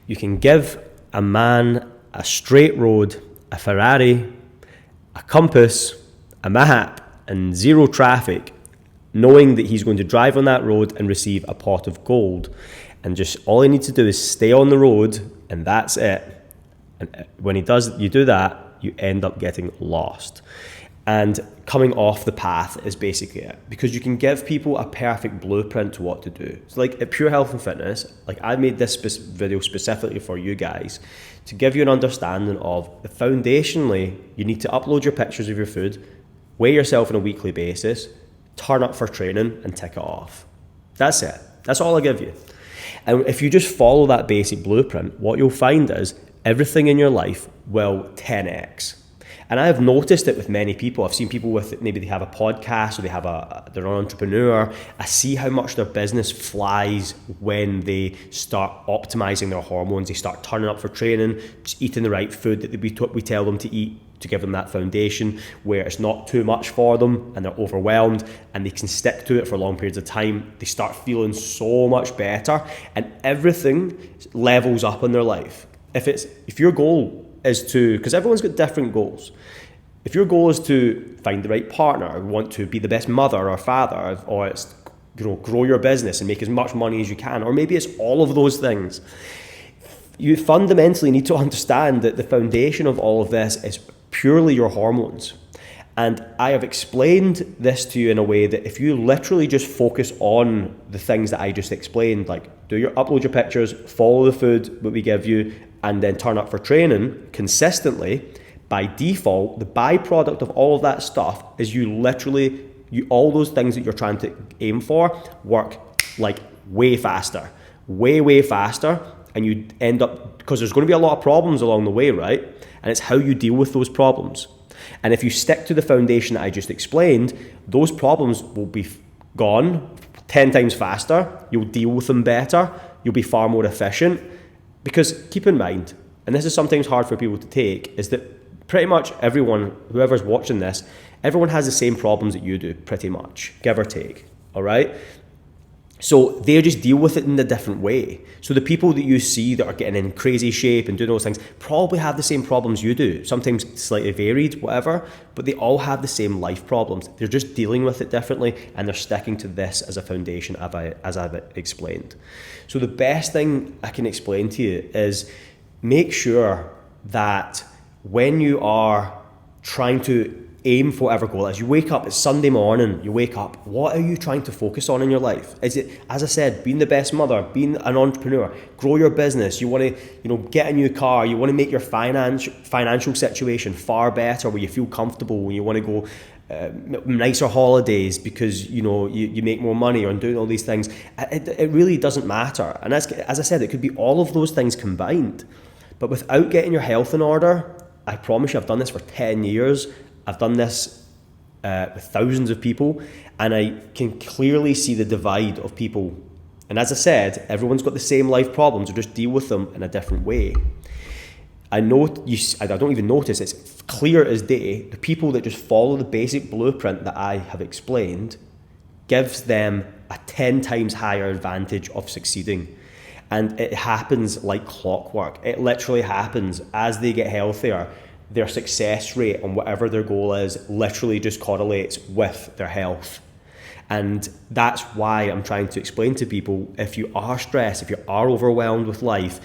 You can give a man a straight road, a Ferrari, a compass, a map, and zero traffic, knowing that he's going to drive on that road and receive a pot of gold. And just all he needs to do is stay on the road, and that's it. And when you do that, you end up getting lost. And coming off the path is basically it, because you can give people a perfect blueprint to what to do. So like at Pure Health and Fitness, like I made this video specifically for you guys to give you an understanding of the foundationally, you need to upload your pictures of your food, weigh yourself on a weekly basis, turn up for training, and tick it off. That's it. That's all I give you. And if you just follow that basic blueprint, what you'll find is everything in your life will 10x. And I have noticed it with many people. I've seen people with, maybe they have a podcast or they're an entrepreneur. I see how much their business flies when they start optimizing their hormones. They start turning up for training, just eating the right food that we tell them to eat, to give them that foundation where it's not too much for them and they're overwhelmed and they can stick to it for long periods of time. They start feeling so much better and everything levels up in their life. If your goal is to, because everyone's got different goals. If your goal is to find the right partner, want to be the best mother or father, or it's, grow your business and make as much money as you can, or maybe it's all of those things, you fundamentally need to understand that the foundation of all of this is purely your hormones. And I have explained this to you in a way that if you literally just focus on the things that I just explained, like upload your pictures, follow the food that we give you, and then turn up for training consistently, by default, the byproduct of all of that stuff is all those things that you're trying to aim for work like way faster, and you end up, because there's going to be a lot of problems along the way, right? And it's how you deal with those problems. And if you stick to the foundation that I just explained, those problems will be gone 10 times faster. You'll deal with them better. You'll be far more efficient. Because keep in mind, and this is sometimes hard for people to take, is that pretty much everyone, whoever's watching this, everyone has the same problems that you do, pretty much, give or take, all right? So they just deal with it in a different way. So the people that you see that are getting in crazy shape and doing those things probably have the same problems you do, sometimes slightly varied, whatever, but they all have the same life problems. They're just dealing with it differently, and they're sticking to this as a foundation, as I've explained. So the best thing I can explain to you is make sure that when you are trying to aim for whatever goal, as you wake up, it's Sunday morning, you wake up, what are you trying to focus on in your life? Is it, as I said, being the best mother, being an entrepreneur, grow your business, you want to get a new car, you want to make your financial situation far better, where you feel comfortable, when you want to go nicer holidays because you make more money, or doing all these things. It really doesn't matter. And as I said, it could be all of those things combined. But without getting your health in order, I promise you, I've done this for 10 years. I've done this with thousands of people, and I can clearly see the divide of people. And as I said, everyone's got the same life problems, or just deal with them in a different way. I don't even notice, it's clear as day, the people that just follow the basic blueprint that I have explained gives them a 10 times higher advantage of succeeding. And it happens like clockwork. It literally happens as they get healthier. Their success rate on whatever their goal is literally just correlates with their health. And that's why I'm trying to explain to people, if you are stressed, if you are overwhelmed with life,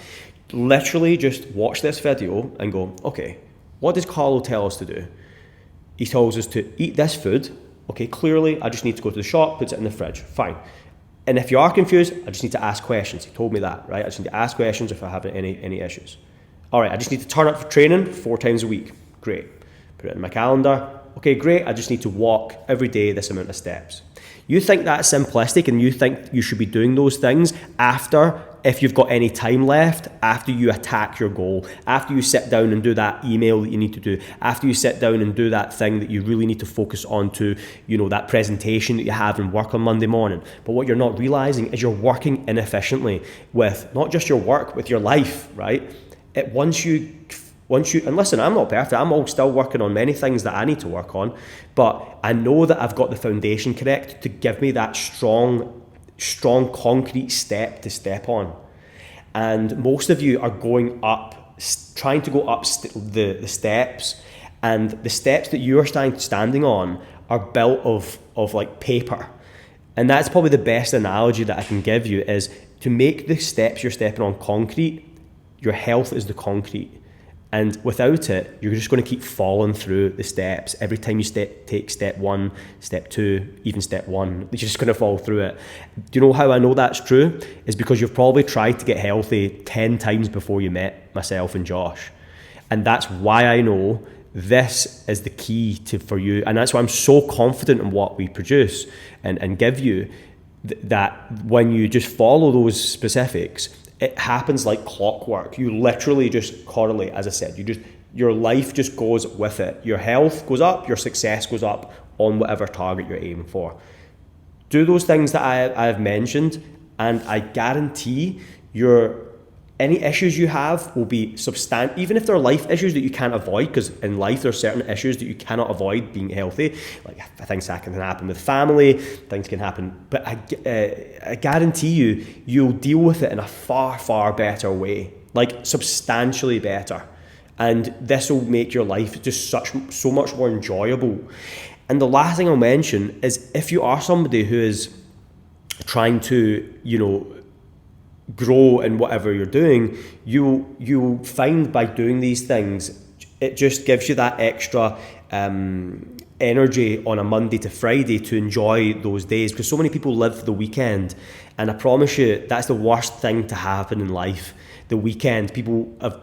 literally just watch this video and go, okay, what does Carlo tell us to do? He tells us to eat this food. Okay, clearly I just need to go to the shop, put it in the fridge, fine. And if you are confused, I just need to ask questions. He told me that, right? I just need to ask questions if I have any issues. All right, I just need to turn up for training 4 times a week. Great. Put it in my calendar. Okay, great. I just need to walk every day this amount of steps. You think that's simplistic, and you think you should be doing those things after, if you've got any time left, after you attack your goal, after you sit down and do that email that you need to do, after you sit down and do that thing that you really need to focus on to, that presentation that you have and work on Monday morning. But what you're not realizing is you're working inefficiently with not just your work, with your life, right? Once you, and listen, I'm not perfect. I'm all still working on many things that I need to work on, but I know that I've got the foundation correct to give me that strong concrete step to step on. And most of you are going up, trying to go up the steps, and the steps that you are standing on are built of like paper. And that's probably the best analogy that I can give you, is to make the steps you're stepping on concrete. Your health is the concrete. And without it, you're just going to keep falling through the steps. Every time you take step 1, step 2, even step 1, you're just going to fall through it. Do you know how I know that's true? It's because you've probably tried to get healthy 10 times before you met myself and Josh. And that's why I know this is the key for you. And that's why I'm so confident in what we produce and give you, that when you just follow those specifics, it happens like clockwork. You literally just correlate, as I said, your life just goes with it. Your health goes up, your success goes up on whatever target you're aiming for. Do those things that I've mentioned, and I guarantee any issues you have will be substantial, even if they're life issues that you can't avoid, because in life there's certain issues that you cannot avoid being healthy. Like things that can happen with family, things can happen, but I guarantee you'll deal with it in a far, far better way, like substantially better. And this will make your life just so much more enjoyable. And the last thing I'll mention is, if you are somebody who is trying to, grow in whatever you're doing, you'll find by doing these things, it just gives you that extra energy on a Monday to Friday to enjoy those days, because so many people live for the weekend, and I promise you that's the worst thing to happen in life. The weekend, people have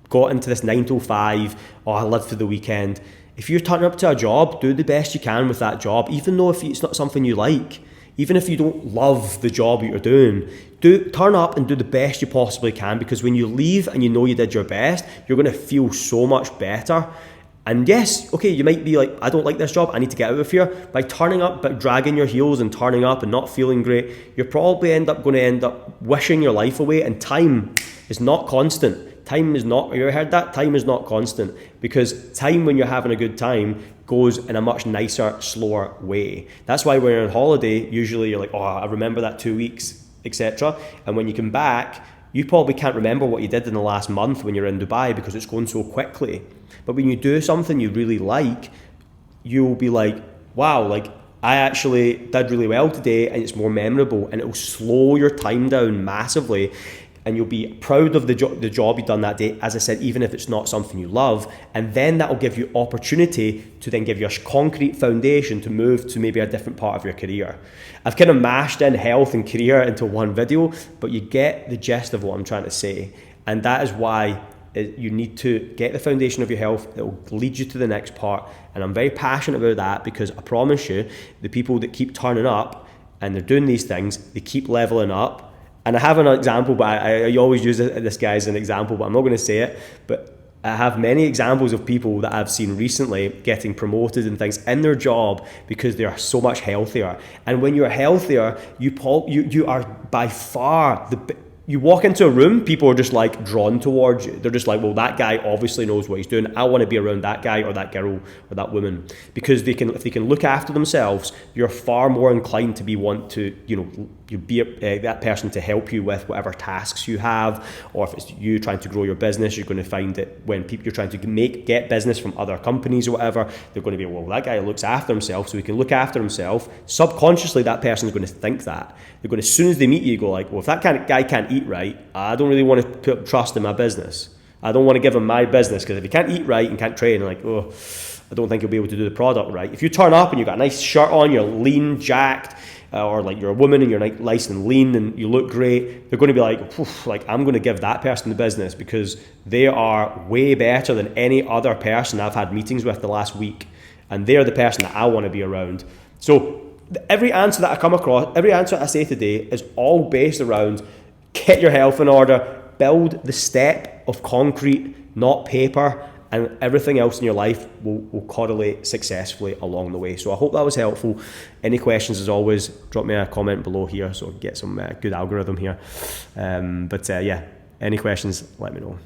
got into this 9 to 5, I live for the weekend. If you're turning up to a job, do the best you can with that job, even though if it's not something you like. Even if you don't love the job you're doing, turn up and do the best you possibly can, because when you leave and you know you did your best, you're going to feel so much better. And yes, okay, you might be like, I don't like this job, I need to get out of here. By turning up, but dragging your heels and turning up and not feeling great, you're probably going to end up wishing your life away. And time is not constant. Time is not, you ever heard that? Time is not constant, because time when you're having a good time goes in a much nicer, slower way. That's why when you're on holiday, usually you're like, I remember that 2 weeks, etc. And when you come back, you probably can't remember what you did in the last month when you're in Dubai, because it's going so quickly. But when you do something you really like, you'll be like, wow, like I actually did really well today, and it's more memorable, and it will slow your time down massively. And you'll be proud of the job you've done that day, as I said, even if it's not something you love. And then that will give you opportunity to then give you a concrete foundation to move to maybe a different part of your career. I've kind of mashed in health and career into one video, but you get the gist of what I'm trying to say. And that is why you need to get the foundation of your health. It will lead you to the next part. And I'm very passionate about that, because I promise you, the people that keep turning up and they're doing these things, they keep leveling up. And I have an example, but I always use this guy as an example, but I'm not going to say it. But I have many examples of people that I've seen recently getting promoted and things in their job because they are so much healthier. And when you're healthier, you are by far you walk into a room, people are just like drawn towards you. They're just like, well, that guy obviously knows what he's doing. I want to be around that guy or that girl or that woman, because if they can look after themselves, you're far more inclined to be that person to help you with whatever tasks you have. Or if it's you trying to grow your business, you're going to find that when you're trying to get business from other companies or whatever, they're going to be, well, that guy looks after himself, so he can look after himself. Subconsciously, that person is going to think that. They're going to, as soon as they meet you, go like, well, if that guy can't eat right, I don't really want to put trust in my business. I don't want to give him my business, because if he can't eat right and can't train, I'm like, I don't think he'll be able to do the product right. If you turn up and you've got a nice shirt on, you're lean, jacked, or like you're a woman and you're nice and lean and you look great, they're going to be like, I'm going to give that person the business, because they are way better than any other person I've had meetings with the last week, and they're the person that I want to be around. So every answer that I come across, every answer I say today is all based around get your health in order, build the step of concrete, not paper, and everything else in your life will correlate successfully along the way. So I hope that was helpful. Any questions, as always, drop me a comment below here so I can get some good algorithm here. But any questions, let me know.